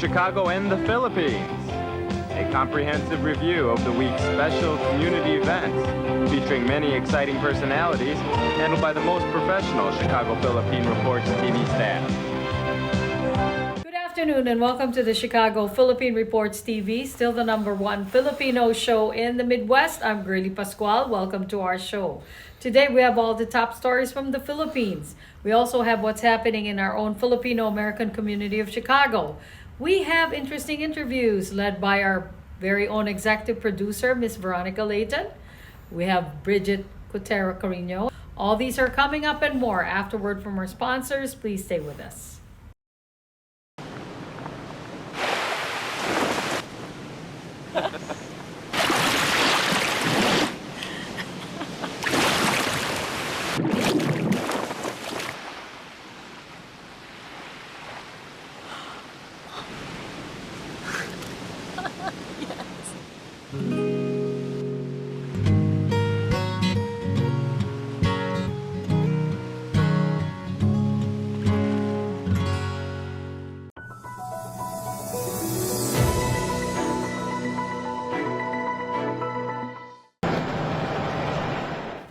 Chicago and the Philippines. A comprehensive review of the week's special community events, featuring many exciting personalities, handled by the most professional Chicago Philippine Reports TV staff. Good afternoon and welcome to the Chicago Philippine Reports TV, still the #1 Filipino show in the Midwest. I'm Girly Pascual. Welcome to our show. Today we have all the top stories from the Philippines. We also have what's happening in our own Filipino-American community of Chicago. We have interesting interviews led by our very own executive producer, Miss Veronica Layton. We have Bridget Cotero Carino. All these are coming up and more afterward from our sponsors. Please stay with us.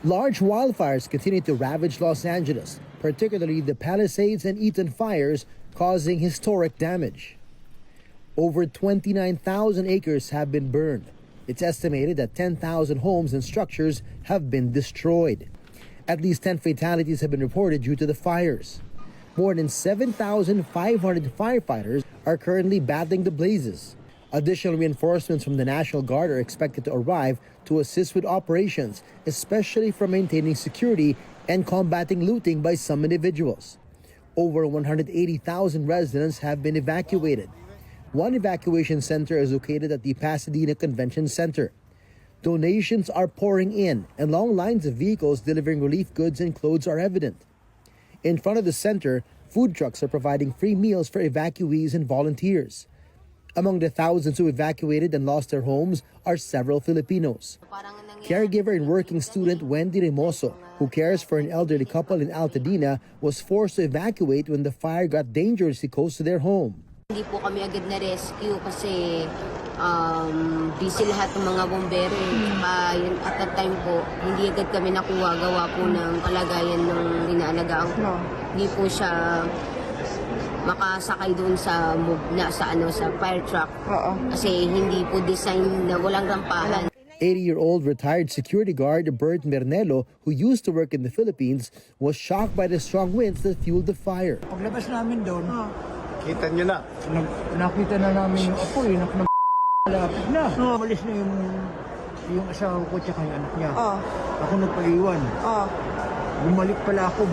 Large wildfires continue to ravage Los Angeles, particularly the Palisades and Eaton fires, causing historic damage. Over 29,000 acres have been burned. It's estimated that 10,000 homes and structures have been destroyed. At least 10 fatalities have been reported due to the fires. More than 7,500 firefighters are currently battling the blazes. Additional reinforcements from the National Guard are expected to arrive to assist with operations, especially for maintaining security and combating looting by some individuals. Over 180,000 residents have been evacuated. One evacuation center is located at the Pasadena Convention Center. Donations are pouring in, and long lines of vehicles delivering relief goods and clothes are evident. In front of the center, food trucks are providing free meals for evacuees and volunteers. Among the thousands who evacuated and lost their homes are several Filipinos. Caregiver and working student Wendy Remoso, who cares for an elderly couple in Altadena, was forced to evacuate when the fire got dangerously close to their home. Hindi po kami agad na-rescue kasi busy lahat ng mga bombero. At that time po, hindi agad kami nakuha gawa po ng kalagayan ng inaalagaan ko. Hindi po siya makasakay doon sa fire truck. Kasi hindi po design na walang rampahan. 80-year-old retired security guard Bert Mernelo, who used to work in the Philippines, was shocked by the strong winds that fueled the fire. Paglabas namin doon, Kita nyo na. nakita na namin yung apoy, malapit na. Malis na yung asawa ko tsaka yung anak niya. Ako nagpaiwan. Bumalik ako,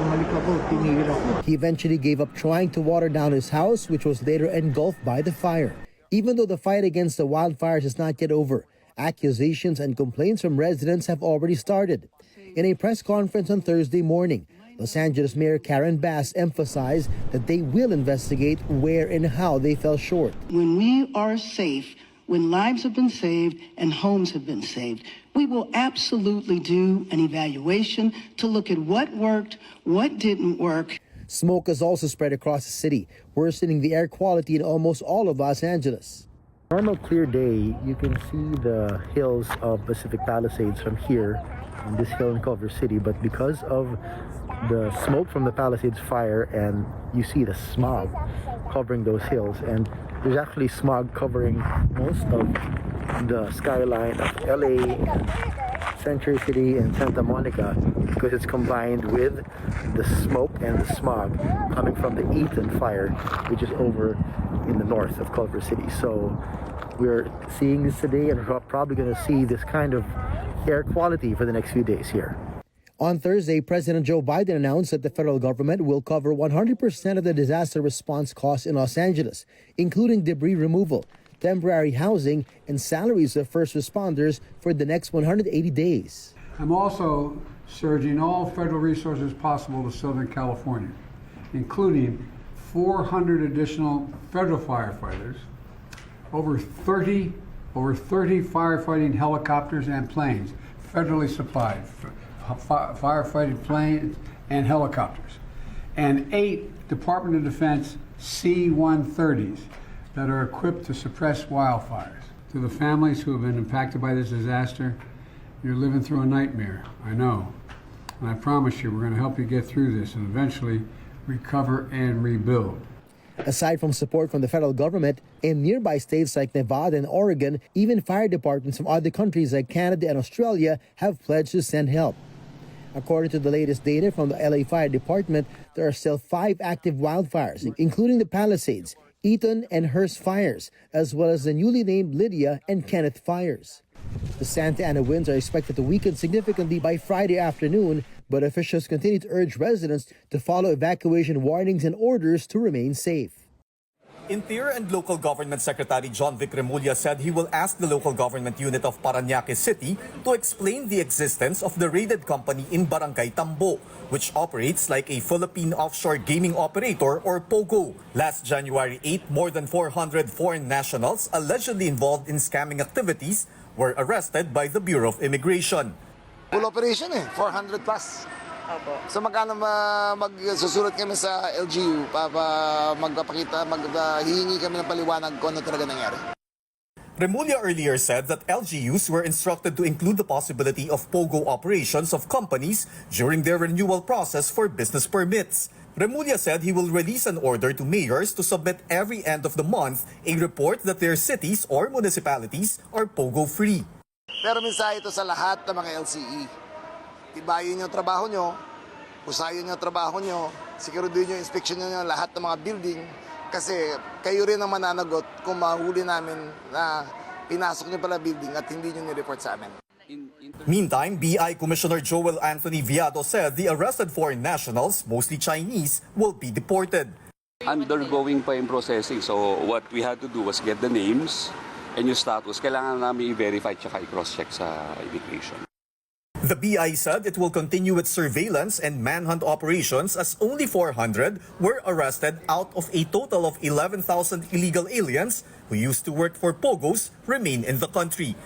tinigil ako. He eventually gave up trying to water down his house, which was later engulfed by the fire. Even though the fight against the wildfires is not yet over, accusations and complaints from residents have already started. In a press conference on Thursday morning, Los Angeles Mayor Karen Bass emphasized that they will investigate where and how they fell short. When we are safe, when lives have been saved and homes have been saved, we will absolutely do an evaluation to look at what worked, what didn't work. Smoke has also spread across the city, worsening the air quality in almost all of Los Angeles. Normal clear day, you can see the hills of Pacific Palisades from here, on this hill in Culver City, but because of the smoke from the Palisades fire, and you see the smog covering those hills, and there's actually smog covering most of the skyline of LA, Century City, and Santa Monica, because it's combined with the smoke and the smog coming from the Eaton fire, which is over in the north of Culver City. So we're seeing this today, and we're probably going to see this kind of air quality for the next few days here. On Thursday, President Joe Biden announced that the federal government will cover 100% of the disaster response costs in Los Angeles, including debris removal, temporary housing, and salaries of first responders for the next 180 days. I'm also surging all federal resources possible to Southern California, including 400 additional federal firefighters, over 30 firefighting helicopters and planes, federally supplied, firefighting planes and helicopters, and 8 Department of Defense C-130s that are equipped to suppress wildfires. To the families who have been impacted by this disaster, you're living through a nightmare, I know. And I promise you, we're going to help you get through this and eventually recover and rebuild. Aside from support from the federal government, in nearby states like Nevada and Oregon, even fire departments from other countries like Canada and Australia have pledged to send help. According to the latest data from the LA Fire Department, there are still 5 active wildfires, including the Palisades, Eaton and Hearst fires, as well as the newly named Lydia and Kenneth fires. The Santa Ana winds are expected to weaken significantly by Friday afternoon, but officials continue to urge residents to follow evacuation warnings and orders to remain safe. Interior and Local Government Secretary John Vic Remulla said he will ask the local government unit of Parañaque City to explain the existence of the raided company in Barangay Tambo, which operates like a Philippine offshore gaming operator or POGO. Last January 8, more than 400 foreign nationals allegedly involved in scamming activities were arrested by the Bureau of Immigration. Full operation 400 plus. So magkano magsusulat kami sa LGU para maghihingi kami ng paliwanag kung ano talaga nangyari. Remulla earlier said that LGUs were instructed to include the possibility of POGO operations of companies during their renewal process for business permits. Remulla said he will release an order to mayors to submit every end of the month a report that their cities or municipalities are POGO-free. Pero mensahe ito sa lahat ng mga LCE. Tibayin yung trabaho nyo, usayin yung trabaho nyo, siguraduhin yung inspection nyo lahat ng mga building kasi kayo rin ang mananagot kung mahuli namin na pinasok nyo pala building at hindi nyo ni-report sa amin. Meantime, BI Commissioner Joel Anthony Viado said the arrested foreign nationals, mostly Chinese, will be deported. Undergoing pa yung processing. So what we had to do was get the names and yung status. Kailangan namin i-verify tsaka i-cross-check sa immigration. The BI said it will continue its surveillance and manhunt operations as only 400 were arrested out of a total of 11,000 illegal aliens who used to work for POGOs remain in the country.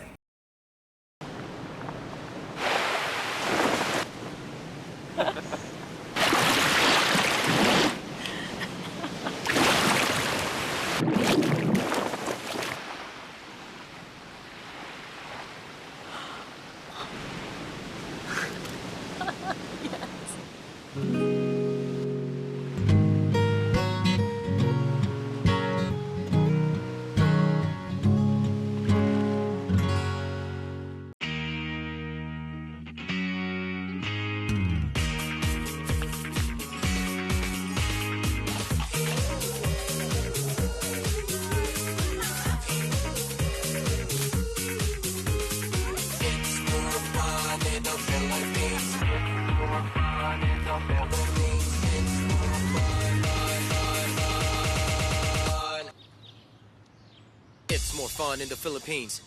It's more fun in the Philippines.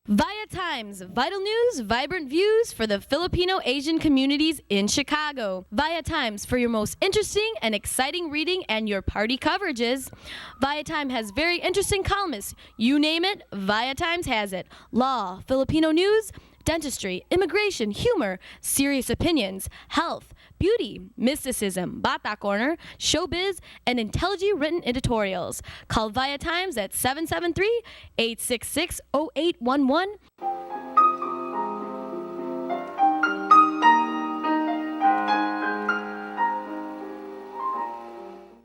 Via Times, vital news, vibrant views for the Filipino Asian communities in Chicago. Via Times for your most interesting and exciting reading and your party coverages. Via Times has very interesting columnists. You name it, Via Times has it. Law, Filipino news, dentistry, immigration, humor, serious opinions, health, beauty, mysticism, Bata Corner, showbiz, and intelligently written editorials. Call Via Times at 773-866-0811.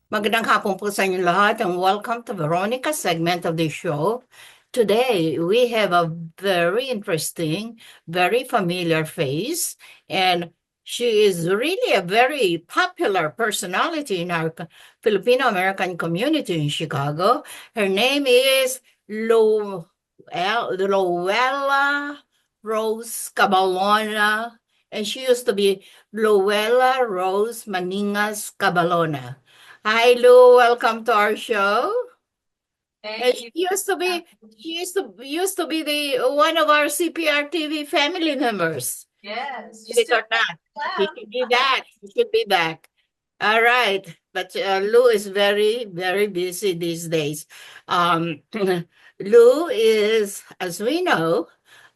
Magandang hapon po sa inyo lahat and welcome to Veronica's segment of the show. Today, we have a very interesting, very familiar face, and she is really a very popular personality in our Filipino-American community in Chicago. Her name is Luella Rose Cabalona, and she used to be Luella Rose Maningas Cabalona. Hi, Lou. Welcome to our show. And she used to be the one of our Cprtv family members. Yes. Believe it or not, she should be back. She should be back. All right, but Lou is very, very busy these days. Lou is, as we know,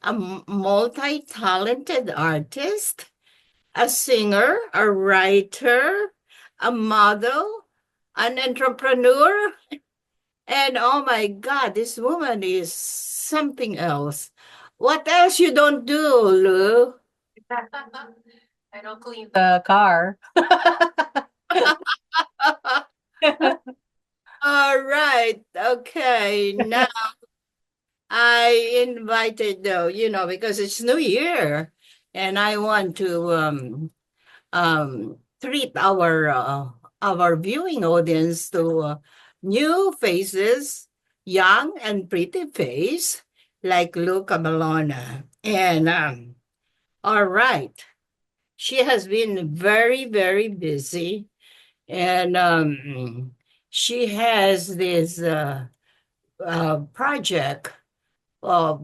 a multi-talented artist, a singer, a writer, a model, an entrepreneur. And oh my God, this woman is something else. What else you don't do, Lou? I don't clean the car. All right. Okay. Now I invited, because it's New Year, and I want to treat our viewing audience to new faces, young and pretty face like Luca Malona. And all right, she has been very, very busy, and she has this project uh,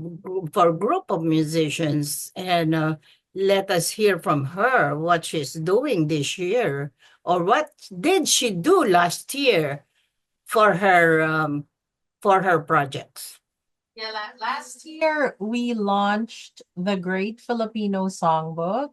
for a group of musicians, and let us hear from her what she's doing this year, or what did she do last year for her projects. Yeah, last year we launched the Great Filipino Songbook.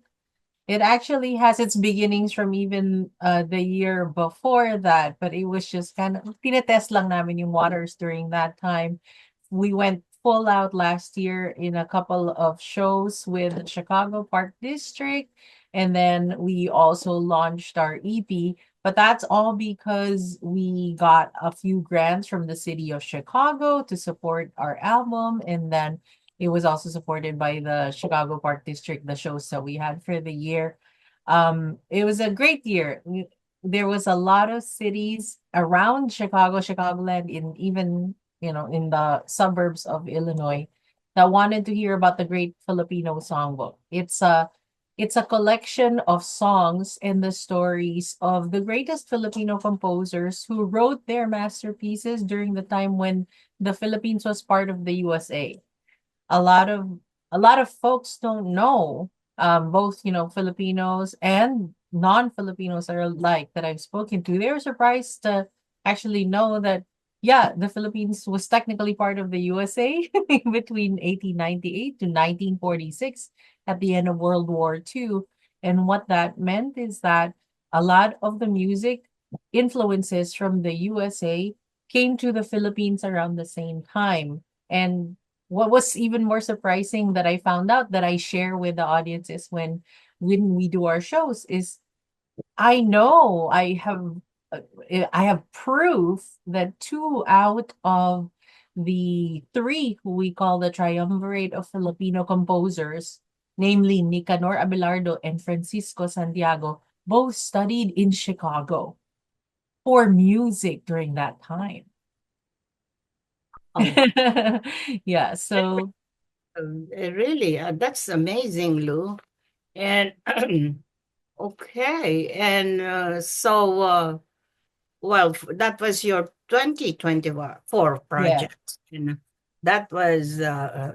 It actually has its beginnings from even the year before that, but it was just kind of tinetest lang namin yung waters during that time. We went full out last year in a couple of shows with the Chicago Park District, and then we also launched our EP. But that's all because we got a few grants from the city of Chicago to support our album, and then it was also supported by the Chicago Park District, the shows that we had for the year. It was a great year. There was a lot of cities around Chicago, Chicagoland, in even, in the suburbs of Illinois that wanted to hear about the Great Filipino Songbook. It's a collection of songs and the stories of the greatest Filipino composers who wrote their masterpieces during the time when the Philippines was part of the USA. A lot of folks don't know, both, Filipinos and non-Filipinos are alike that I've spoken to. They were surprised to actually know that, yeah, the Philippines was technically part of the USA between 1898 to 1946 at the end of World War II. And what that meant is that a lot of the music influences from the USA came to the Philippines around the same time. And what was even more surprising that I found out that I share with the audience is when we do our shows is I know uh, I have proof that two out of the three who we call the triumvirate of Filipino composers, namely Nicanor Abelardo and Francisco Santiago, both studied in Chicago for music during that time. Oh, Yeah, so really, that's amazing, Lou. And okay, and well, that was your 2024 yeah. project. That was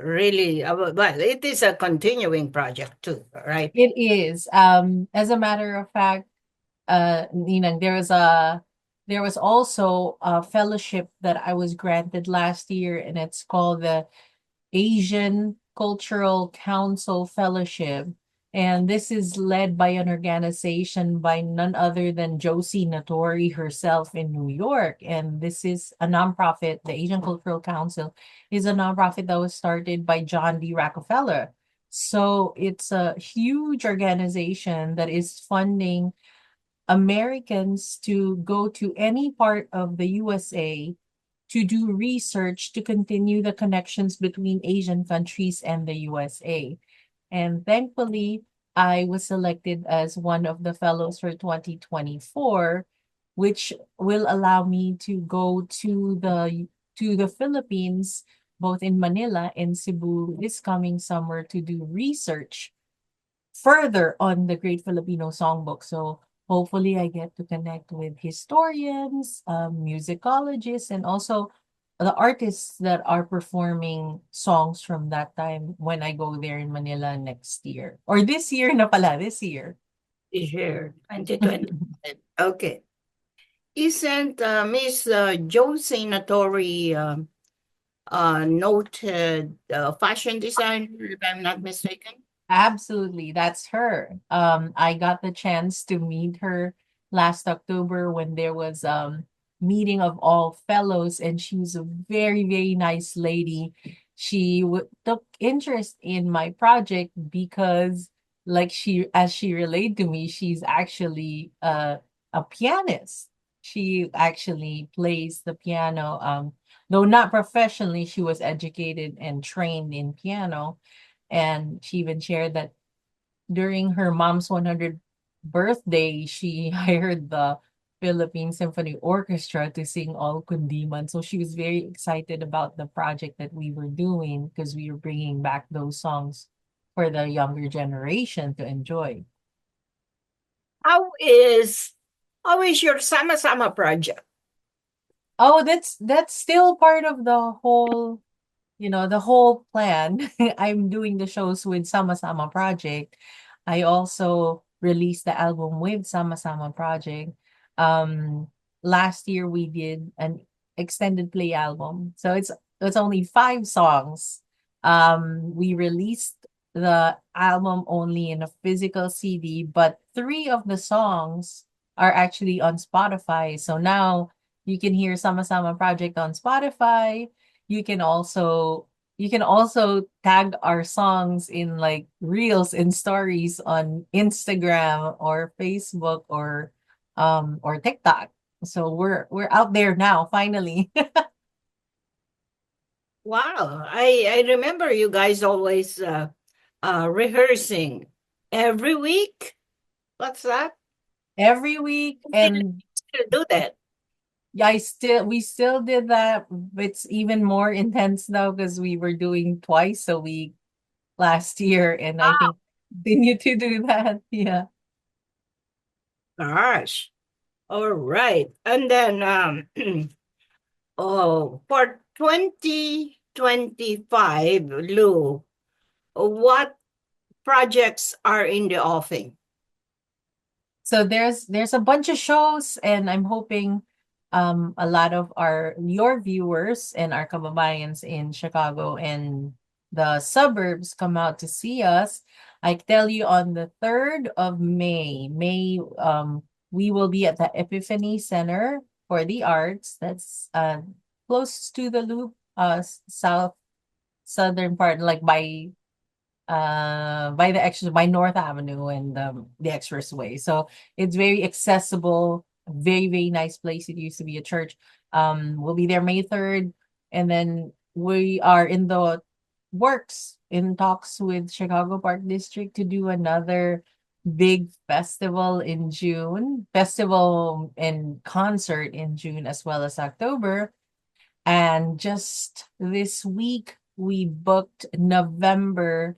really, well, it is a continuing project too, right? It is. As a matter of fact, Ninang, there was also a fellowship that I was granted last year, and it's called the Asian Cultural Council Fellowship. And this is led by an organization by none other than Josie Natori herself in New York. And this is a nonprofit. The Asian Cultural Council is a nonprofit that was started by John D. Rockefeller. So it's a huge organization that is funding Americans to go to any part of the USA to do research to continue the connections between Asian countries and the USA. And thankfully, I was selected as one of the fellows for 2024, which will allow me to go to the Philippines, both in Manila and Cebu this coming summer to do research further on the Great Filipino Songbook. So hopefully I get to connect with historians, musicologists, and also the artists that are performing songs from that time when I go there in Manila next year. Or this year na pala, this year. This year, 2020. Okay. Isn't Miss Josie Natori noted fashion designer, if I'm not mistaken? Absolutely, that's her. I got the chance to meet her last October when there was meeting of all fellows, and she was a very, very nice lady. She took interest in my project because, like as she relayed to me, she's actually a pianist. She actually plays the piano. Though not professionally, she was educated and trained in piano. And she even shared that during her mom's 100th birthday, she hired the Philippine Symphony Orchestra to sing all Kundiman. So she was very excited about the project that we were doing because we were bringing back those songs for the younger generation to enjoy. How is how is your Sama-Sama project? Oh, that's still part of the whole, the whole plan. I'm doing the shows with Sama Sama Project. I also released the album with Sama Sama Project. Um, Last year we did an extended play album. So it's only 5 songs. We released the album only in a physical CD, but 3 of the songs are actually on Spotify. So now you can hear Sama Sama Project on Spotify. You can also tag our songs in like reels and stories on Instagram or Facebook or TikTok. So we're out there now finally. Wow, I remember you guys always rehearsing every week. What's that? Every week. And To do that. yeah, we still did that. It's even more intense now because we were doing twice a week last year, and I Wow, think continue to do that. Yeah. gosh. All right. And then oh, for 2025, Lou, what projects are in the offing? So there's a bunch of shows, and I'm hoping a lot of your viewers and our kababayans in Chicago and the suburbs come out to see us. I tell you, on the 3rd of May, we will be at the Epiphany Center for the Arts. That's close to the Loop, southern part, like by by North Avenue and the expressway. So it's very accessible, very, very nice place. It used to be a church. We'll be there May 3rd, and then we are in the works in talks with Chicago Park District to do another big festival and concert in June as well as October. And just this week, we booked November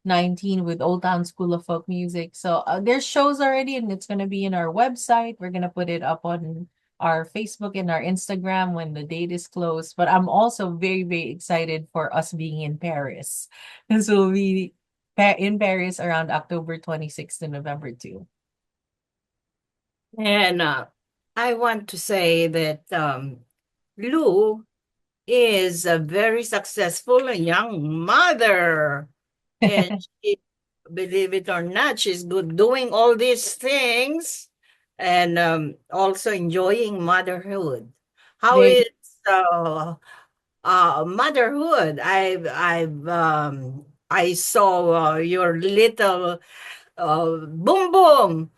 19 with Old Town School of Folk Music. So there's shows already, and it's going to be in our website. We're going to put it up on our Facebook and our Instagram when the date is closed. But I'm also very, very excited for us being in Paris. And so we'll be in Paris around October 26th to November 2. And I want to say that Lou is a very successful young mother. And she, believe it or not, she's good doing all these things and also enjoying motherhood. How Very is motherhood? I saw your little boom boom.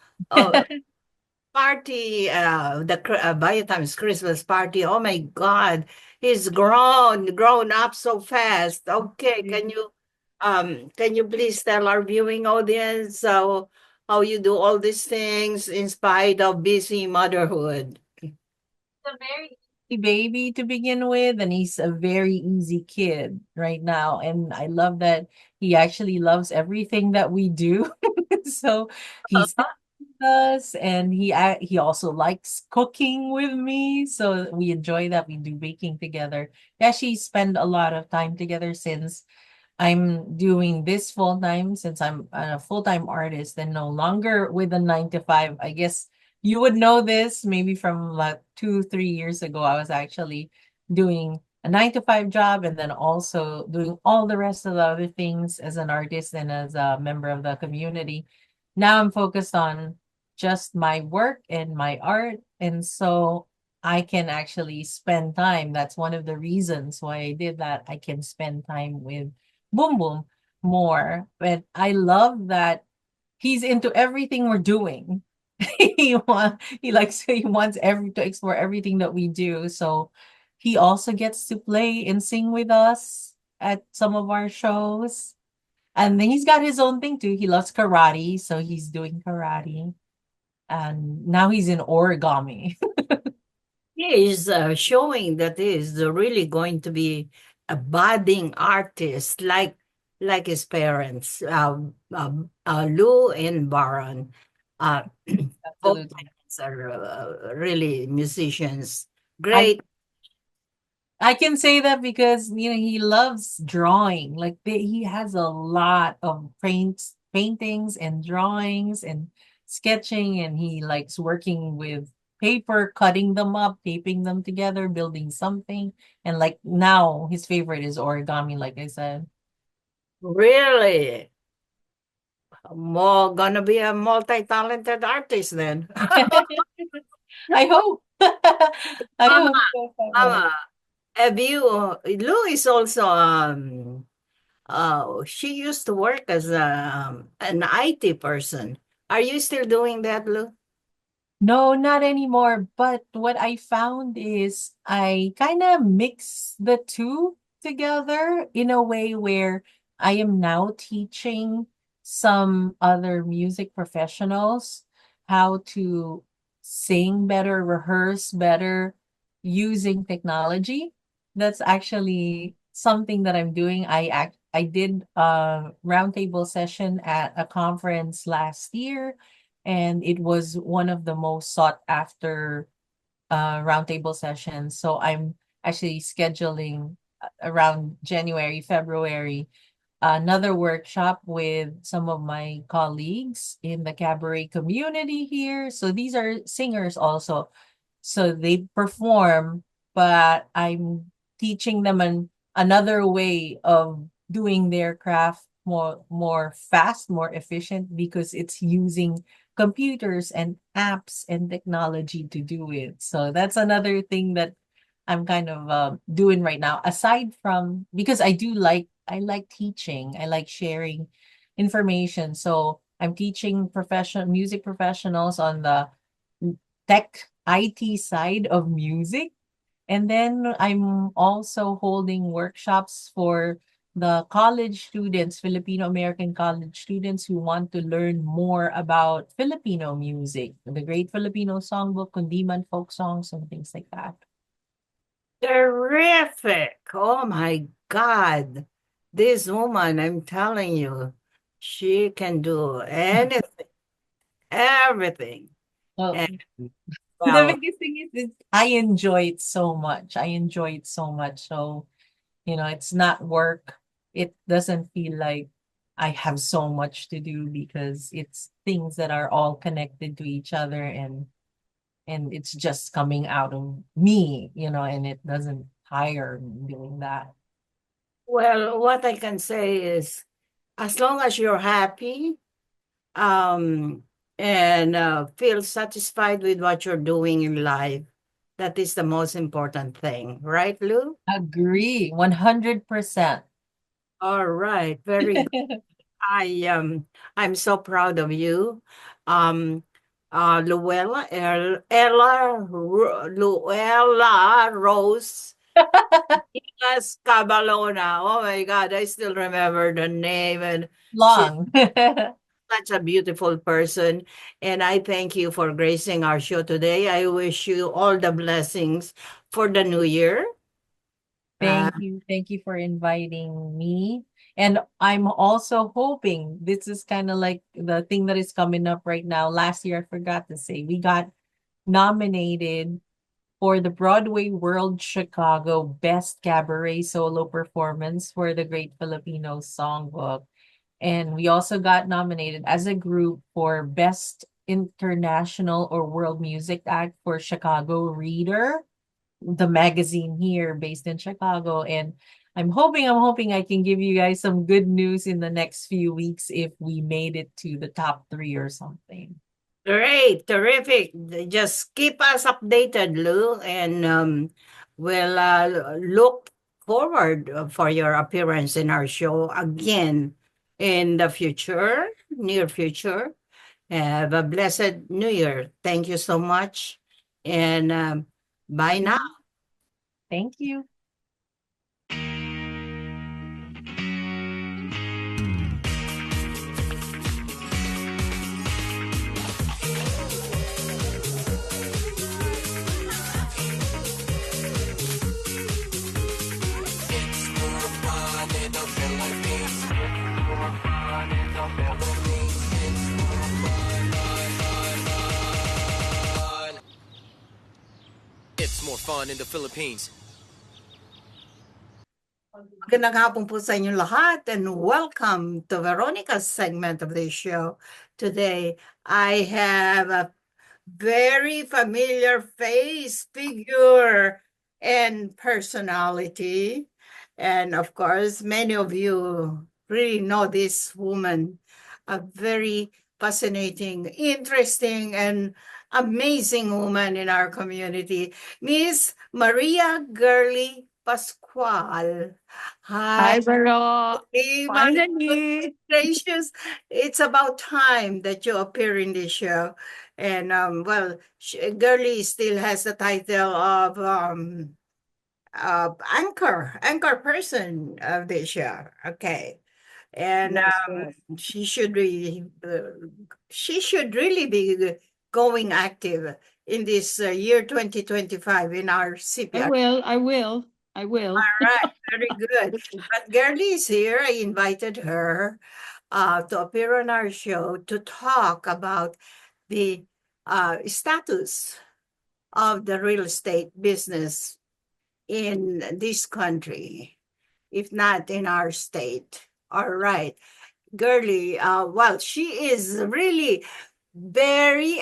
Party, Biotime's Christmas party. Oh my God, he's grown up so fast. Okay, can you please tell our viewing audience how you do all these things in spite of busy motherhood? a very easy baby to begin with, and he's a very easy kid right now. And I love that he actually loves everything that we do. So he's with us, and he also likes cooking with me. So we enjoy that. We do baking together. We actually spend a lot of time together since I'm doing this full time, since I'm a full time artist and no longer with a 9 to 5. I guess you would know this maybe from like 2, 3 years ago. I was actually doing a 9 to 5 job and then also doing all the rest of the other things as an artist and as a member of the community. Now I'm focused on just my work and my art. And so I can actually spend time. That's one of the reasons why I did that. I can spend time with Boom Boom more. But I love that he's into everything we're doing. He wants to explore everything that we do. So he also gets to play and sing with us at some of our shows. And then he's got his own thing too. He loves karate, so he's doing karate. And now he's in origami. He is showing that he is really going to be a budding artist, like his parents, Lou and Baron. Uh, both Absolutely. parents are really musicians. I Great. I can say that because he loves drawing. Like he has a lot of paintings and drawings and sketching, and he likes working with paper, cutting them up, taping them together, building something. And like now, his favorite is origami, like I said. Really? More gonna be a multi-talented artist then. I hope. I Mama, hope so, Papa. Mama, have you? Lou is also she used to work as an IT person. Are you still doing that, Lou? No, not anymore. But what I found is I kind of mix the two together in a way where I am now teaching some other music professionals how to sing better, rehearse better using technology. That's actually something that I'm doing. I did a roundtable session at a conference last year, and it was one of the most sought after roundtable sessions. So I'm actually scheduling around January, February, another workshop with some of my colleagues in the cabaret community here. So these are singers also. So they perform, but I'm teaching them another way of doing their craft more fast, more efficient because it's using computers and apps and technology to do it. So that's another thing that I'm kind of doing right now. Aside from because I like teaching, I like sharing information. So I'm teaching professional music professionals on the tech IT side of music. And then I'm also holding workshops for the college students, Filipino American college students who want to learn more about Filipino music, the Great Filipino Songbook, Kundiman folk songs, and things like that. Terrific. Oh my God. This woman, I'm telling you, she can do anything, everything. Well, And the well, biggest thing is I enjoy it so much. I enjoy it so much. So, it's not work. It doesn't feel like I have so much to do because it's things that are all connected to each other, and it's just coming out of me, and it doesn't tire me doing that. well, what I can say is as long as you're happy, um, and feel satisfied with what you're doing in life, that is the most important thing, right, Lou? Agree, 100%. All right, very good. I'm so proud of you. Um Luella Rose Cabalona. Oh my God, I still remember the name, and she's Long. such a beautiful person. And I thank you for gracing our show today. I wish you all the blessings for the new year. Uh, Thank you. Thank you for inviting me. And I'm also hoping this is kind of like the thing that is coming up right now. Last year, I forgot to say, we got nominated for the Broadway World Chicago Best Cabaret Solo Performance for the Great Filipino Songbook. And we also got nominated as a group for Best International or World Music Act for Chicago Reader, the magazine here based in Chicago. And I'm hoping I can give you guys some good news in the next few weeks if we made it to the top three or something. Great, terrific. Just keep us updated, Lou, and we'll look forward for your appearance in our show again in the future, near future. Have a blessed New Year. Thank you so much, and bye now. Thank you. It's more fun in the Philippines. Magandang hapon po sa inyong lahat and welcome to Veronica's segment of the show. Today, I have a very familiar face, figure, and personality. And of course, many of you really know this woman, a very fascinating, interesting, and amazing woman in our community, Miss Maria Gurley Pascual. Hi. Hi, Vero. Hey, my Finally. gracious. It's about time that you appear in this show. And well, Gurley still has the title of anchor person of the show. Okay. And Yes, yes. she should really be going active in this year 2025 in our I CPR. will. I will. I will. All right, very good. But Gurley is here. I invited her to appear on our show to talk about the status of the real estate business in this country, if not in our state. All right. Gurley, well, she is really very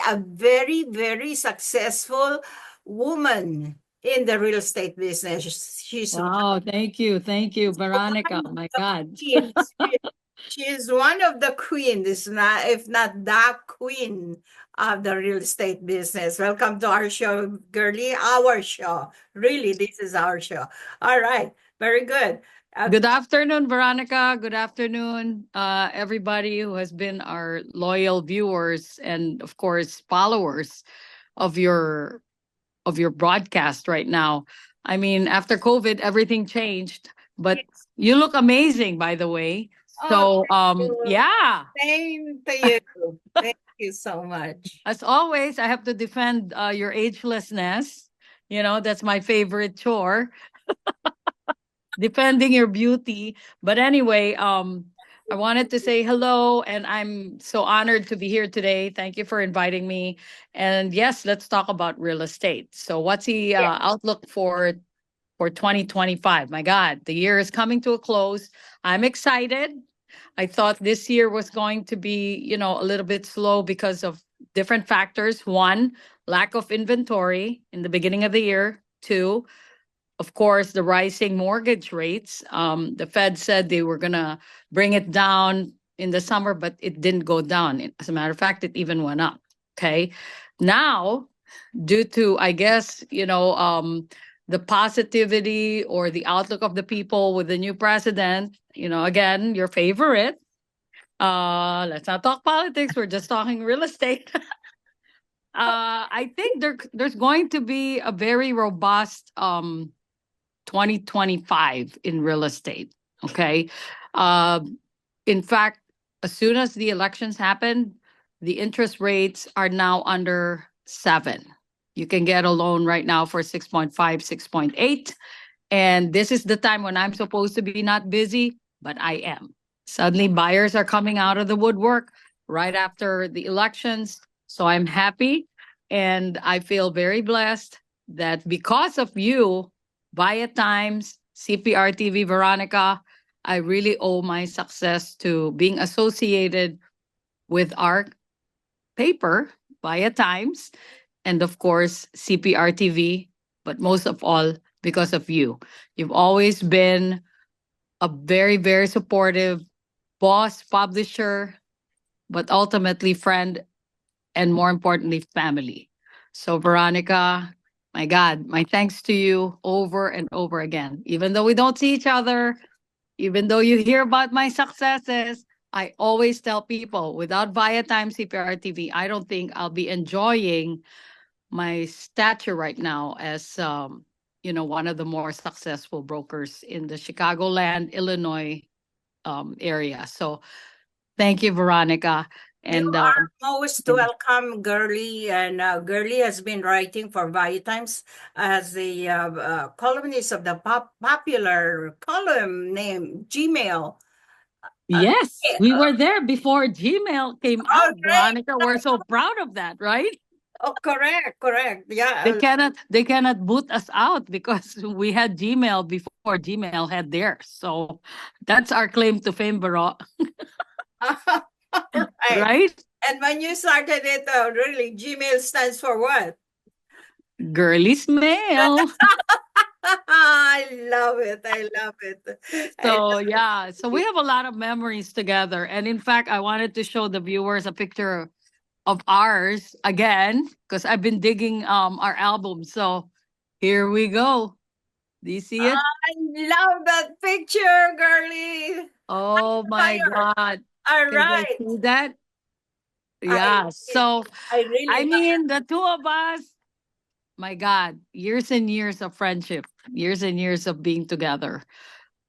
successful woman in the real estate business. She's Wow. Thank you. Thank you, Veronica. My God. queens. She is one of the queens, if not the queen of the real estate business. Welcome to our show, Girlie. Our show. Really, this is our show. All right. Very good. Good afternoon, Veronica. Good afternoon, everybody who has been our loyal viewers and, of course, followers of your broadcast right now. I mean, after COVID, everything changed, but you look amazing, by the way. Oh, So, yeah. same to you. Thank you so much. As always, I have to defend your agelessness. You know, that's my favorite chore, defending your beauty. But anyway, I wanted to say hello, and I'm so honored to be here today. Thank you for inviting me. And yes, let's talk about real estate. So, what's the outlook for 2025? My God, the year is coming to a close. I'm excited. I thought this year was going to be, a little bit slow because of different factors. One, lack of inventory in the beginning of the year. Two, of course, the rising mortgage rates. The Fed said they were going to bring it down in the summer, but it didn't go down. As a matter of fact, it even went up. Okay. Now, due to, I guess, the positivity or the outlook of the people with the new president, again, your favorite. Let's not talk politics. We're just talking real estate. I think there's going to be a very robust 2025 in real estate. Okay. Uh, in fact, as soon as the elections happen, the interest rates are now under 7. You can get a loan right now for 6.5, 6.8. And this is the time when I'm supposed to be not busy, but I am. Suddenly, buyers are coming out of the woodwork right after the elections. So I'm happy and I feel very blessed that because of you, Via Times, Cprtv, Veronica, I really owe my success to being associated with our paper, Via Times, and of course, Cprtv, but most of all, because of you. You've always been a very supportive boss, publisher, but ultimately friend and more importantly, family. So, Veronica, my God, my thanks to you over and over again. Even though we don't see each other, even though you hear about my successes, I always tell people without Viatime CPR TV, I don't think I'll be enjoying my stature right now as one of the more successful brokers in the Chicagoland, Illinois area. So thank you, Veronica. You And are most welcome, Girly. And Girly has been writing for Times as the columnist of the popular column named Gmail. yes, Yeah. we were there before Gmail came Oh, out, great. Veronica. We're so proud of that, right? Oh, correct. Yeah. They cannot boot us out because we had Gmail before Gmail had theirs. So that's our claim to fame, Baro. Right. Right? And when you started it, really, Gmail stands for what? Girly's mail. I love it. I love it. So yeah, so we have a lot of memories together. And in fact, I wanted to show the viewers a picture of ours again because I've been digging our album. So here we go. Do you see it? I love that picture, Girly. Oh my God. All Can you right. see that? Yeah. So I really mean, the two of us, my God, years and years of friendship, years and years of being together.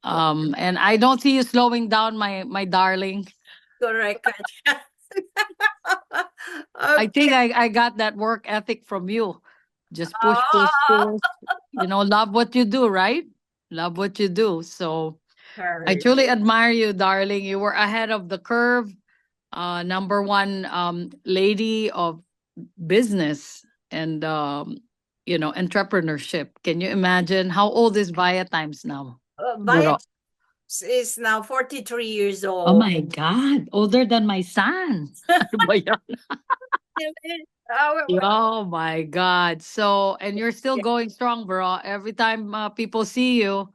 And I don't see you slowing down, my darling. correct. I think I got that work ethic from you. Just push, push, Oh, push. Love what you do, right? Love what you do. So I Correct. truly admire you, darling. You were ahead of the curve. Number one lady of business and entrepreneurship. Can you imagine how old is Via Times now? Violet is now 43 years Oh old. my God, older than my son. Ano ba yan? Oh my God. So, and you're still going strong, bro. Every time people see you,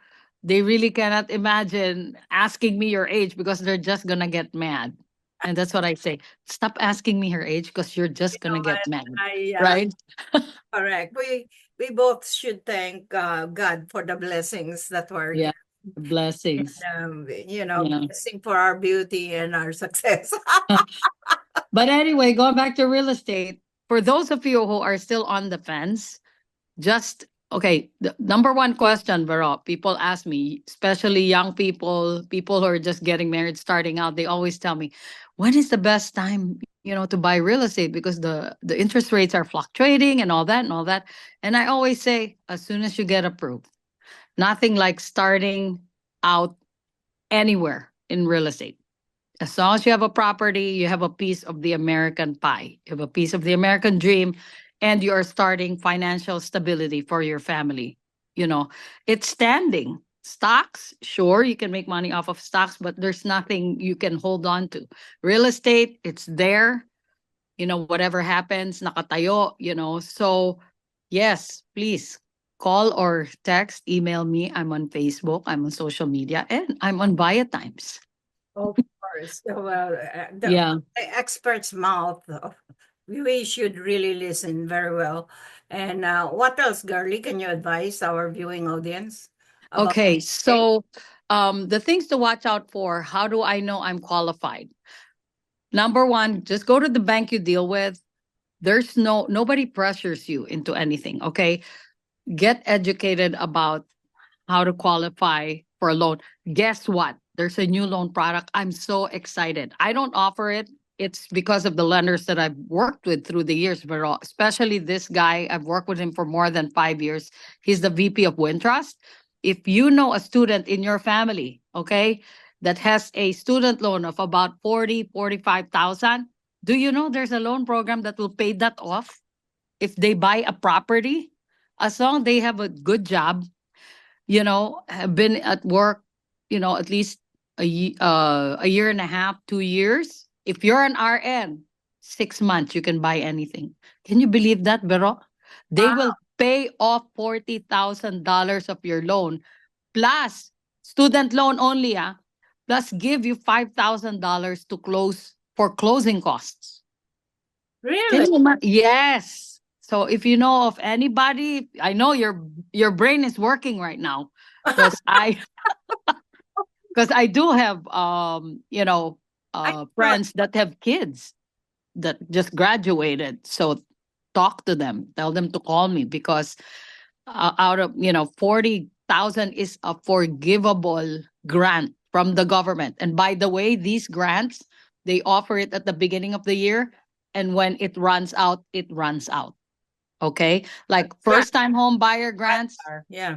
they really cannot imagine asking me your age because they're just going to get mad. And that's what I say. Stop asking me her age because you're just going to get mad. Right? Correct. We both should thank God for the blessings that were Yeah. given. Blessings. And, Yeah. blessing for our beauty and our success. But anyway, going back to real estate, for those of you who are still on the fence, just okay. The number one question, Vero, people ask me, especially young people who are just getting married, starting out, they always tell me, when is the best time, to buy real estate? Because the interest rates are fluctuating and all that and all that. And I always say, as soon as you get approved, nothing like starting out anywhere in real estate. As long as you have a property, you have a piece of the American pie, you have a piece of the American dream, and you are starting financial stability for your family. It's standing. Stocks, sure, you can make money off of stocks, but there's nothing you can hold on to. Real estate, it's there. Whatever happens, nakatayo, So, yes, please call or text, email me. I'm on Facebook, I'm on social media, and I'm on Via Times. Of course. Yeah. The expert's mouth, we should really listen very well. And what else, Girly, can you advise our viewing audience? Okay, so the things to watch out for, how do I know I'm qualified? Number one, just go to the bank you deal with. There's nobody pressures you into anything, okay? Get educated about how to qualify for a loan. Guess what? There's a new loan product. I'm so excited. I don't offer it. It's because of the lenders that I've worked with through the years, but especially this guy. I've worked with him for more than 5 years. He's the VP of Wintrust. If you know a student in your family, okay, that has a student loan of about 45,000, do you know there's a loan program that will pay that off if they buy a property? As long as they have a good job, have been at work, at least a year and a half, 2 years. If you're an RN, 6 months, you can buy anything. Can you believe that, Vero? They will pay off $40,000 of your loan, plus student loan only, plus give you $5,000 to close for closing costs. Really? Yes. So if you know of anybody, I know your brain is working right now because I do have friends that have kids that just graduated. So talk to them, tell them to call me because out of 40,000 is a forgivable grant from the government. And by the way, these grants, they offer it at the beginning of the year, and when it runs out, it runs out. Okay, like first time home buyer grants, Yeah.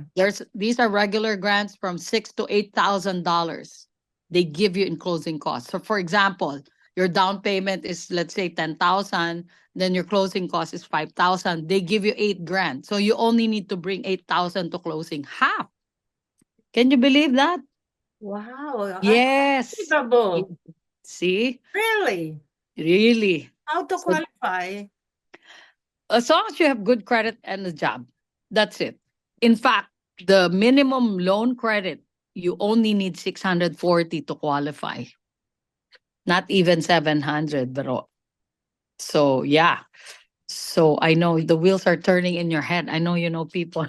these are regular grants from $6,000 to $8,000. They give you in closing costs. So for example, your down payment is, let's say, 10,000, then your closing cost is 5,000. They give you 8 grand. So you only need to bring 8,000 to closing, half. Can you believe that? Wow. Yes. Unbelievable. See? Really? Really. How to So qualify? as long as you have good credit and a job, that's it. In fact, the minimum loan credit, you only need 640 to qualify. Not even 700, but so yeah. So I know the wheels are turning in your head. I know you know people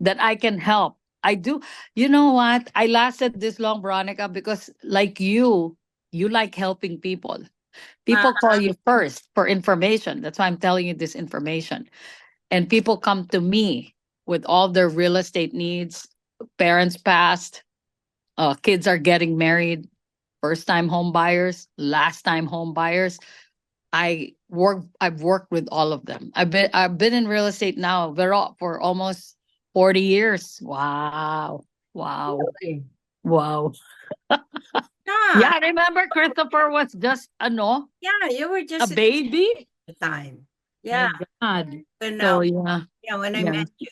that I can help. I do. You know what? I lasted this long, Veronica, because like you like helping people. People call you first for information. That's why I'm telling you this information. And people come to me with all their real estate needs. Parents passed, kids are getting married, first time home buyers, last time home buyers. I've worked with all of them. I've been in real estate now for almost 40 years. Wow. Wow. Really? Wow. Yeah. Yeah, remember Christopher was just Yeah, you were a just baby? the time. My Yeah. God. When So yeah. yeah, when I Yeah. met you.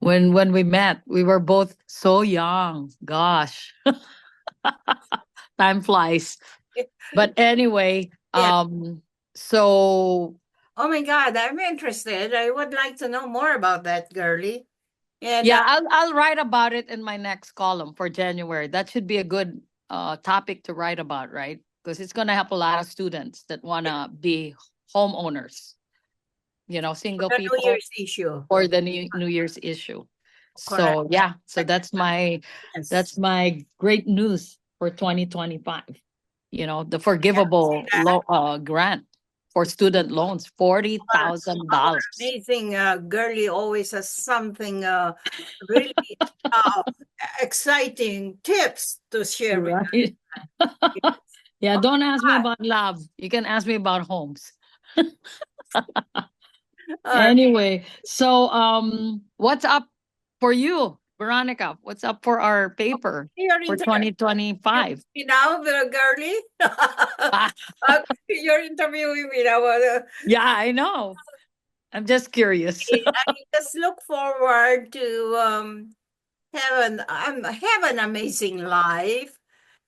When we met, we were both so young. Gosh. Time flies. But anyway, Yeah. so Oh my God, I'm interested. I would like to know more about that, girly. And yeah, I'll write about it in my next column for January. That should be a good topic to write about, right? Because it's going to help a lot of students that want to be homeowners, single the New people Year's issue. or the New Year's issue. Correct. So yeah, so that's Yes. my great news for 2025. The Yeah, forgivable see that? grant for student loans, Our $40,000. amazing girly always has something really uh, exciting tips to share with us. Right. Yeah, Oh don't ask me my about love. You can ask me about homes. God. Anyway, so what's up for you, Veronica? What's up for our paper You're for 2025? you now, the girly. You're interviewing me now. Yeah, I know. I'm just curious. I just look forward to have an amazing life,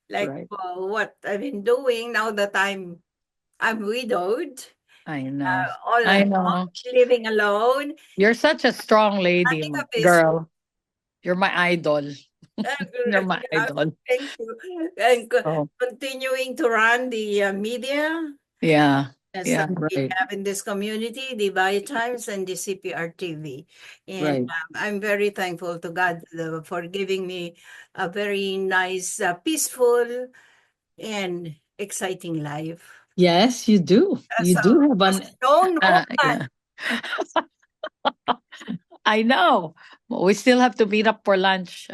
like Right. what I've been doing now that I'm widowed, I know. all I alone, know. living alone. You're such a strong lady, Running a business. girl. You're my idol. You're my idol. Thank you. And Oh, continuing to run the media yeah. as Yeah, we right. have in this community, the Via Times and the Cprtv. And Right. I'm very thankful to God for giving me a very nice, peaceful, and exciting life. Yes, you do. As You do have a stone woman. yeah. I know. But we still have to meet up for lunch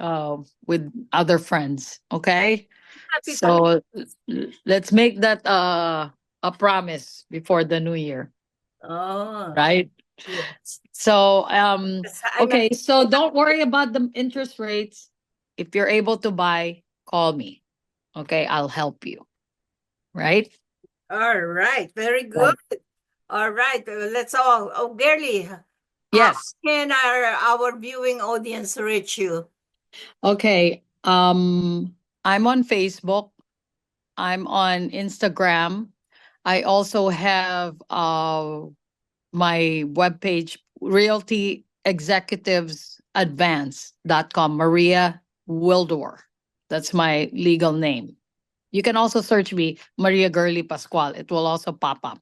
with other friends. Okay. Happy to So let's make that a promise before the new year. Oh, Right. yes. So I'm okay, so don't worry about the interest rates. If you're able to buy, call me. Okay, I'll help you. Right? all right. Very Right. good. All right. Let's all. Oh, Girly, Yes. can our viewing audience reach you? Okay. I'm on Facebook. I'm on Instagram. I also have my webpage, realtyexecutivesadvance.com, Maria Wildor. That's my legal name. You can also search me, Maria Girly Pascual. It will also pop up.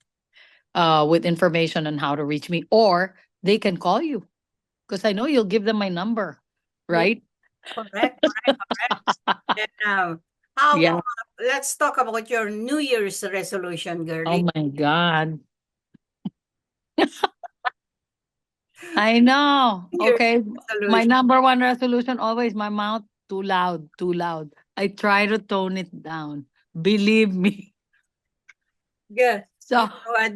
with information on how to reach me, or they can call you because I know you'll give them my number, right? Correct, correct. And, how, Yeah. let's talk about your New Year's resolution, Oh girlie. my God. I know. New Year's Okay. My resolution. number one resolution always my mouth too loud, too loud. I try to tone it down. Believe me. Yeah. So You know what,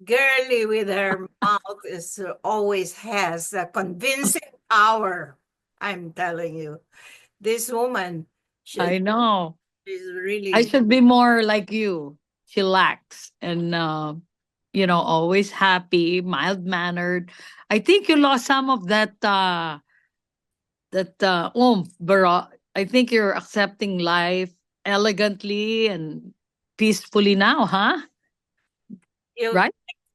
girly with her mouth is always has a convincing power. I'm telling you, this woman, I know. she's I really should be more like you. Chillax and always happy, mild mannered. I think you lost some of that oomph, Bro. I think you're accepting life elegantly and peacefully now, huh? you Right?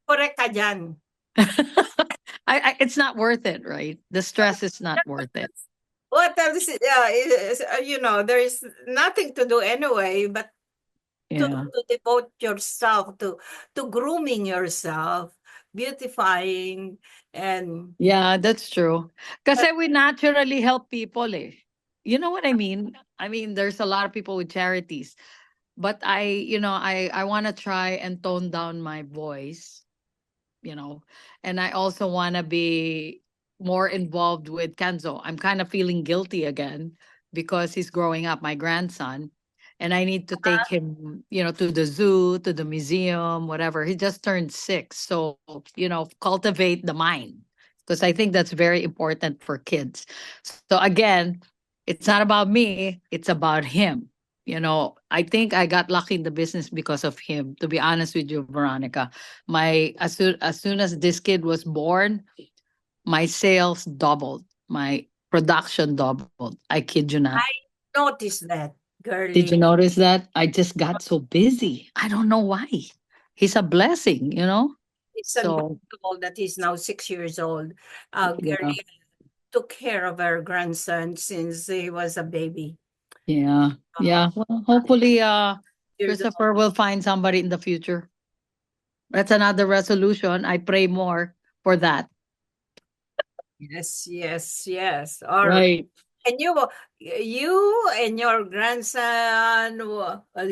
correct ka dyan. It's not worth it, right? The stress is not worth it. What else? There is nothing to do anyway, but Yeah. to devote yourself to grooming yourself, beautifying, and Yeah, that's true. Kasi we naturally help people eh. You know what I mean? I mean, there's a lot of people with charities, but I want to try and tone down my voice, and I also want to be more involved with Kenzo. I'm kind of feeling guilty again because he's growing up, my grandson, and I need to take him, to the zoo, to the museum, whatever. He just turned 6, so cultivate the mind because I think that's very important for kids. So again, it's not about me; it's about him. I think I got lucky in the business because of him. To be honest with you, Veronica, my as soon as this kid was born, my sales doubled, my production doubled. I kid you not. I noticed that, Did you girly. notice that? I just got so busy. I don't know why. He's a blessing. It's So unbelievable that he's now 6 years old. yeah, Girly took care of her grandson since he was a baby. yeah, Uh, yeah. Well, hopefully, years old. Christopher will find somebody in the future. That's another resolution. I pray more for that. Yes, yes, yes. All right. Right. And you and your grandson,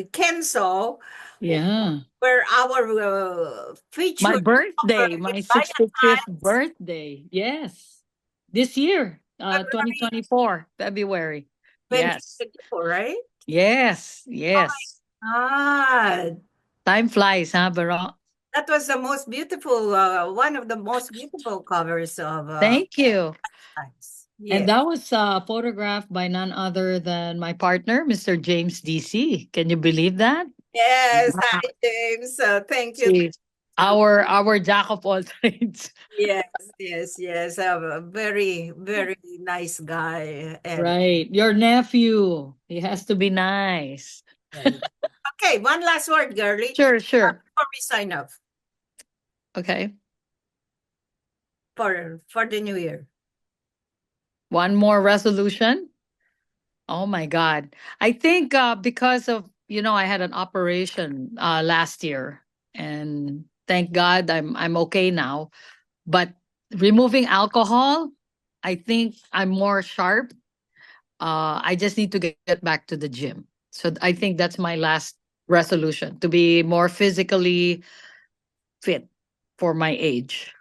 Kenzo, Yeah. were our My featured cover birthday, in my Valentine's 65th birthday. Yes. This year, February 2024, February. Yes. 2024, right? Yes. Oh Yes. my God. Time flies, huh, Bro? That was the most beautiful, one of the most beautiful covers of Thank you. Valentine's. And Yeah. that was photographed by none other than my partner, Mr. James DC. Can you believe that? Yes. Wow. Hi, James. Thank you. See, our jack of all trades. Yes, yes, yes. A very, very nice guy. And Right. Your nephew. He has to be nice. yeah. Okay, one last word, girly, Sure, sure. before we sign off Okay. for the new year. One more resolution. Oh my God. I think because of, I had an operation last year, and thank God I'm okay now. But removing alcohol, I think I'm more sharp. I just need to get back to the gym. So I think that's my last resolution, to be more physically fit for my age.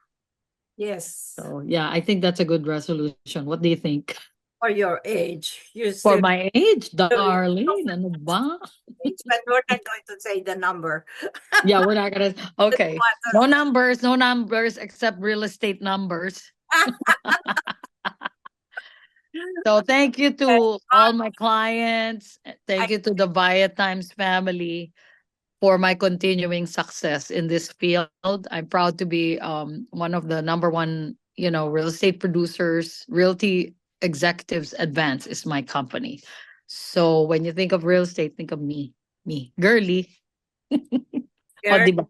Yes, So yeah, I think that's a good resolution. What do you think? for your age. You For still my age, you darling. Ano ba? age, but we're not going to say the number. Yeah, we're not gonna. Okay, no numbers except real estate numbers. So thank you to all my clients. Thank you to the Via Times family for my continuing success in this field. I'm proud to be one of the number one, real estate producers. Realty Executives Advance is my company. So when you think of real estate, think of me, girly. O, Very di ba?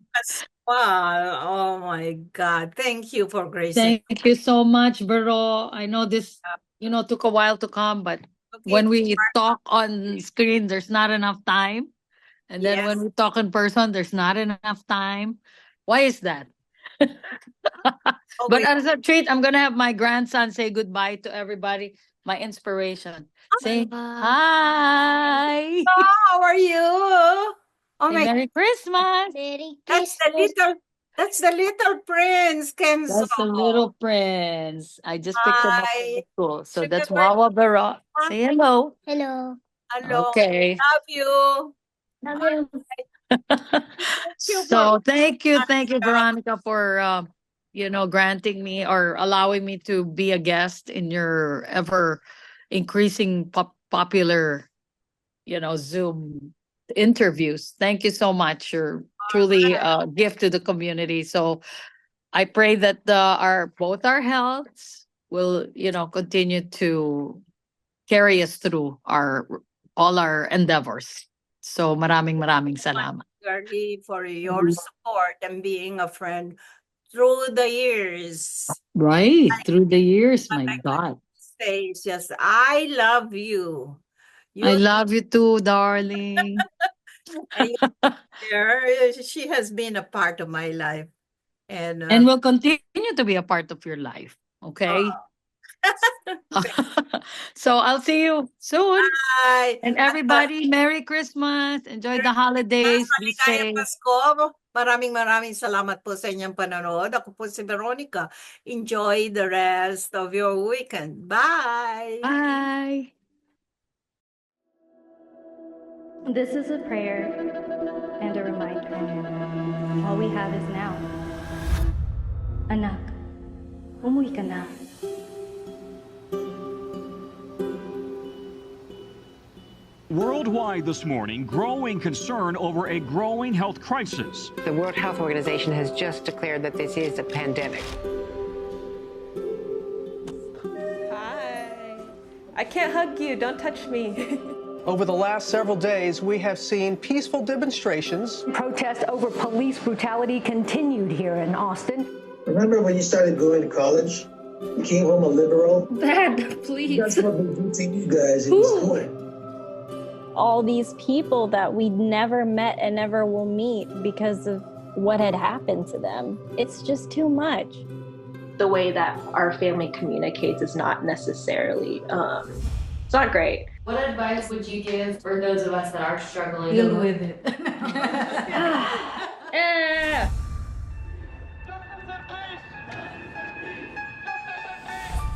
wow. Oh my God. Thank you for gracing. Thank you so much, Vero. I know this, took a while to come, but Okay. when we talk on screen, there's not enough time. And then when we talk in person, there's not enough time. Why is that? But as a treat, I'm gonna have my grandson say goodbye to everybody. My inspiration. Say hi. How are you? Oh Say my! Merry Christmas. Merry That's the Christmas. little prince, Kenzo. That's the little prince. I just picked him up from Hi. the school. So Sugar that's Wawa Bara. Say hello. Hello. Hello. Okay. Love you. Love you. So thank you, Veronica, for granting me or allowing me to be a guest in your ever increasing popular, Zoom interviews. Thank you so much. You're truly a gift to the community. So I pray that both our healths will, continue to carry us through all our endeavors. So maraming salamat. Girlie, for your support and being a friend through the years. Right, through the years, my God. Say it's just, I love you. I love you too, darling. And she has been a part of my life. And will continue to be a part of your life. Okay. So I'll see you soon. Bye. And everybody, Merry Christmas. Enjoy the holidays. Be Maligayang safe. Pasko. Maraming salamat po sa inyong panonood. Ako po si Veronica. Enjoy the rest of your weekend. Bye. Bye. This is a prayer and a reminder. All we have is now. Anak, umuwi ka na. Worldwide this morning, growing concern over a growing health crisis. The World Health Organization has just declared that this is a pandemic. Hi. I can't hug you. Don't touch me. Over the last several days, we have seen peaceful demonstrations. Protests over police brutality continued here in Austin. Remember when you started going to college? You came home a liberal? Dad, please. That's what we do to you guys in school. All these people that we never met and never will meet because of what had happened to them. It's just too much. The way that our family communicates is not necessarily, it's not great. What advice would you give for those of us that are struggling? Deal with it.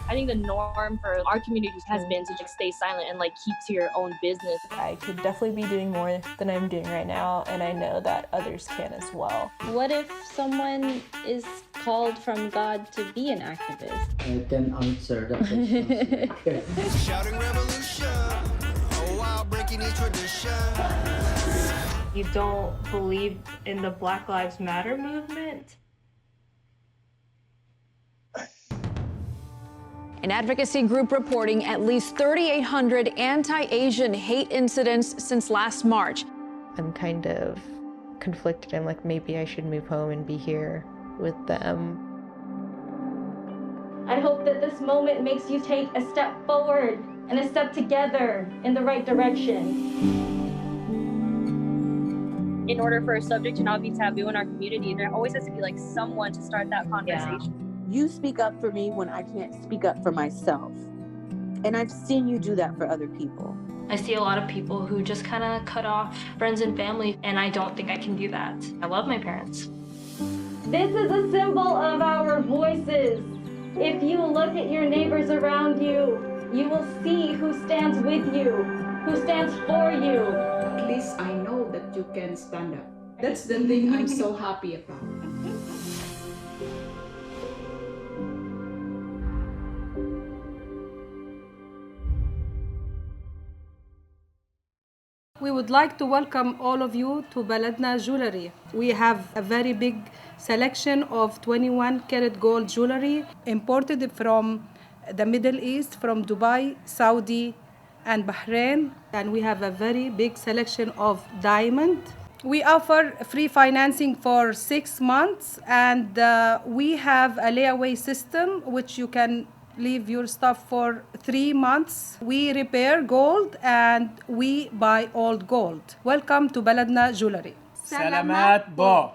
I think the norm for our communities has been to just stay silent and keep to your own business. I could definitely be doing more than I'm doing right now, and I know that others can as well. What if someone is called from God to be an activist? I can answer that question. Shouting revolution, oh wow, breaking each tradition. You don't believe in the Black Lives Matter movement? An advocacy group reporting at least 3,800 anti-Asian hate incidents since last March. I'm kind of conflicted. I'm like, maybe I should move home and be here with them. I hope that this moment makes you take a step forward and a step together in the right direction. In order for a subject to not be taboo in our community, there always has to be someone to start that conversation. Yeah. You speak up for me when I can't speak up for myself. And I've seen you do that for other people. I see a lot of people who just kind of cut off friends and family, and I don't think I can do that. I love my parents. This is a symbol of our voices. If you look at your neighbors around you, you will see who stands with you, who stands for you. At least I know that you can stand up. That's the thing I'm so happy about. We would like to welcome all of you to Baladna Jewelry. We have a very big selection of 21 karat gold jewelry imported from the Middle East, from Dubai, Saudi, and Bahrain. And we have a very big selection of diamond. We offer free financing for 6 months, and we have a layaway system which you can leave your stuff for 3 months. We repair gold and we buy old gold. Welcome to Baladna Jewelry. Salamat po.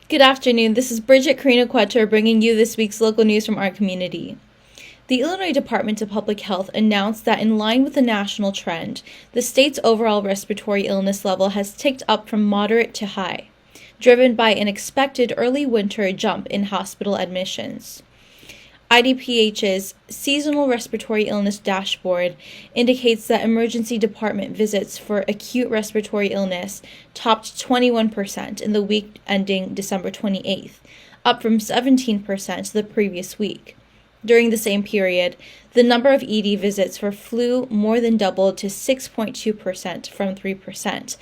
Good afternoon. This is Bridget Carino-Quetter bringing you this week's local news from our community. The Illinois Department of Public Health announced that in line with the national trend, the state's overall respiratory illness level has ticked up from moderate to high, driven by an expected early winter jump in hospital admissions. IDPH's Seasonal Respiratory Illness Dashboard indicates that emergency department visits for acute respiratory illness topped 21% in the week ending December 28th, up from 17% the previous week. During the same period, the number of ED visits for flu more than doubled to 6.2% from 3%,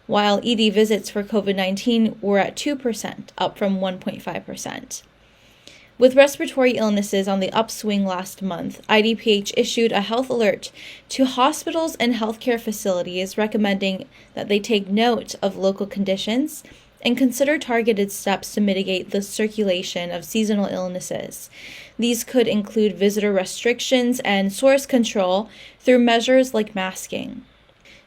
while ED visits for COVID-19 were at 2%, up from 1.5%. With respiratory illnesses on the upswing last month, IDPH issued a health alert to hospitals and healthcare facilities recommending that they take note of local conditions and consider targeted steps to mitigate the circulation of seasonal illnesses. These could include visitor restrictions and source control through measures like masking.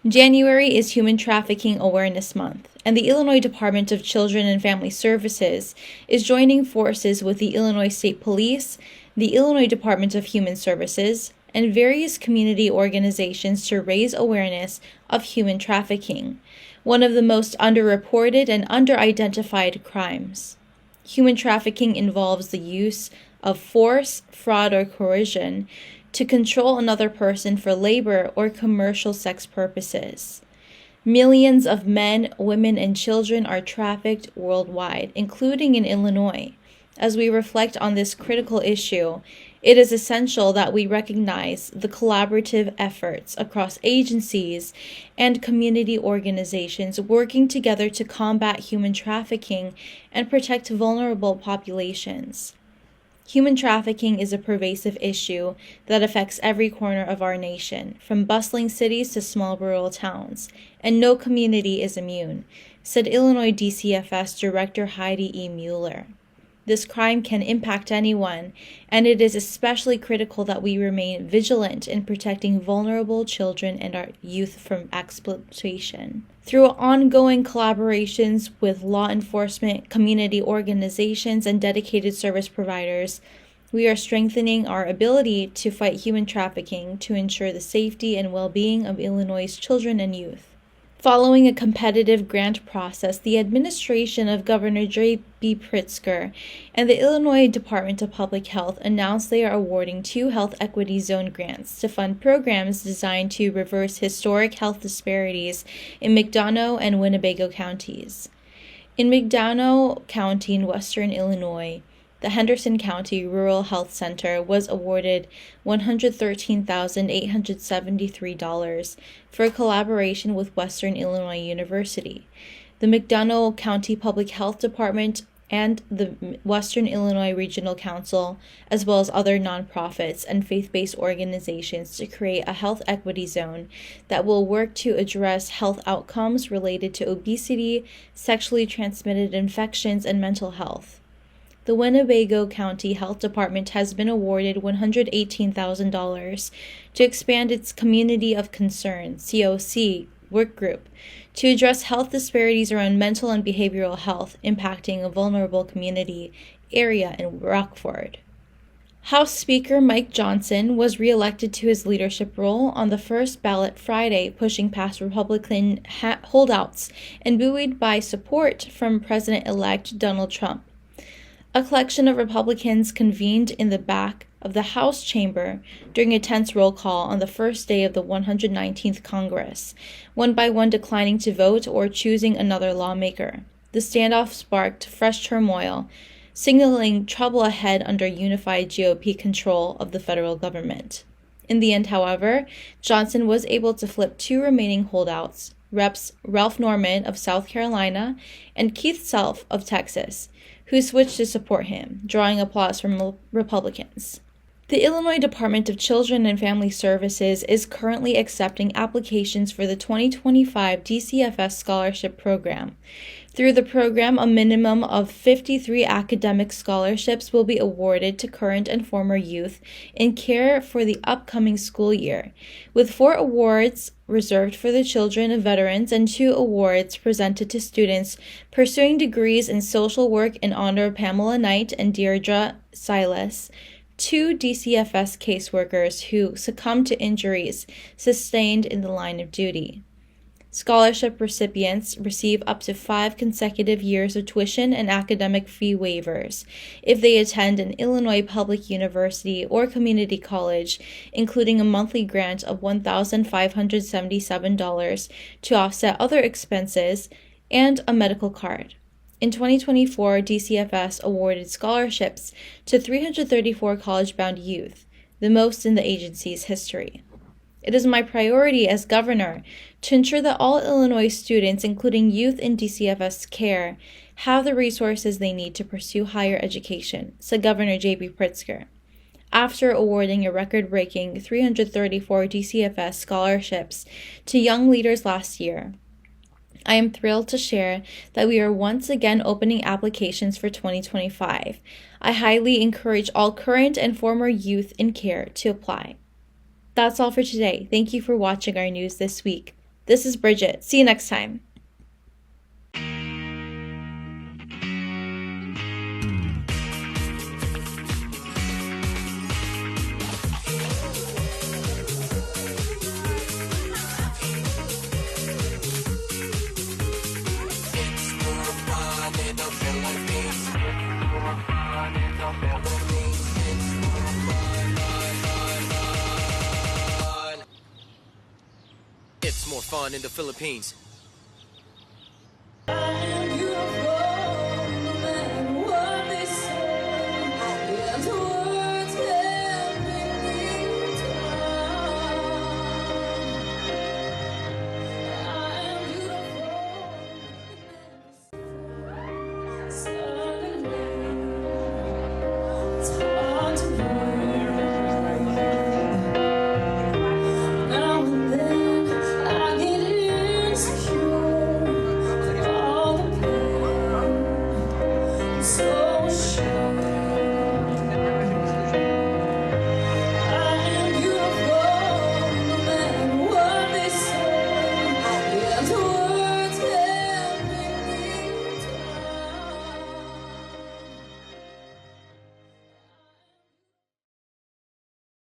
January is Human Trafficking Awareness Month, and the Illinois Department of Children and Family Services is joining forces with the Illinois State Police, the Illinois Department of Human Services, and various community organizations to raise awareness of human trafficking, one of the most underreported and underidentified crimes. Human trafficking involves the use of force, fraud, or coercion to control another person for labor or commercial sex purposes. Millions of men, women, and children are trafficked worldwide, including in Illinois. As we reflect on this critical issue, it is essential that we recognize the collaborative efforts across agencies and community organizations working together to combat human trafficking and protect vulnerable populations. Human trafficking is a pervasive issue that affects every corner of our nation, from bustling cities to small rural towns, and no community is immune, said Illinois DCFS Director Heidi E. Mueller. This crime can impact anyone, and it is especially critical that we remain vigilant in protecting vulnerable children and our youth from exploitation. Through ongoing collaborations with law enforcement, community organizations, and dedicated service providers, we are strengthening our ability to fight human trafficking to ensure the safety and well-being of Illinois' children and youth. Following a competitive grant process, the administration of Governor J.B. Pritzker and the Illinois Department of Public Health announced they are awarding 2 health equity zone grants to fund programs designed to reverse historic health disparities in McDonough and Winnebago counties. In McDonough County in western Illinois, the Henderson County Rural Health Center was awarded $113,873 for a collaboration with Western Illinois University. The McDonough County Public Health Department and the Western Illinois Regional Council, as well as other nonprofits and faith-based organizations, to create a health equity zone that will work to address health outcomes related to obesity, sexually transmitted infections, and mental health. The Winnebago County Health Department has been awarded $118,000 to expand its Community of Concern (COC) work group to address health disparities around mental and behavioral health impacting a vulnerable community area in Rockford. House Speaker Mike Johnson was reelected to his leadership role on the first ballot Friday, pushing past Republican holdouts and buoyed by support from President-elect Donald Trump. A collection of Republicans convened in the back of the House chamber during a tense roll call on the first day of the 119th Congress, one by one declining to vote or choosing another lawmaker. The standoff sparked fresh turmoil, signaling trouble ahead under unified GOP control of the federal government. In the end, however, Johnson was able to flip 2 remaining holdouts, Reps Ralph Norman of South Carolina and Keith Self of Texas, who switched to support him, drawing applause from Republicans. The Illinois Department of Children and Family Services is currently accepting applications for the 2025 DCFS Scholarship Program. Through the program, a minimum of 53 academic scholarships will be awarded to current and former youth in care for the upcoming school year, with 4 awards reserved for the children of veterans and 2 awards presented to students pursuing degrees in social work in honor of Pamela Knight and Deirdre Silas, 2 DCFS caseworkers who succumbed to injuries sustained in the line of duty. Scholarship recipients receive up to 5 consecutive years of tuition and academic fee waivers if they attend an Illinois public university or community college, including a monthly grant of $1,577 to offset other expenses and a medical card. In 2024, DCFS awarded scholarships to 334 college-bound youth, the most in the agency's history. It is my priority as governor to ensure that all Illinois students, including youth in DCFS care, have the resources they need to pursue higher education, said Governor J.B. Pritzker. After awarding a record-breaking 334 DCFS scholarships to young leaders last year, I am thrilled to share that we are once again opening applications for 2025. I highly encourage all current and former youth in care to apply. That's all for today. Thank you for watching our news this week. This is Bridget. See you next time. It's more fun in the Philippines.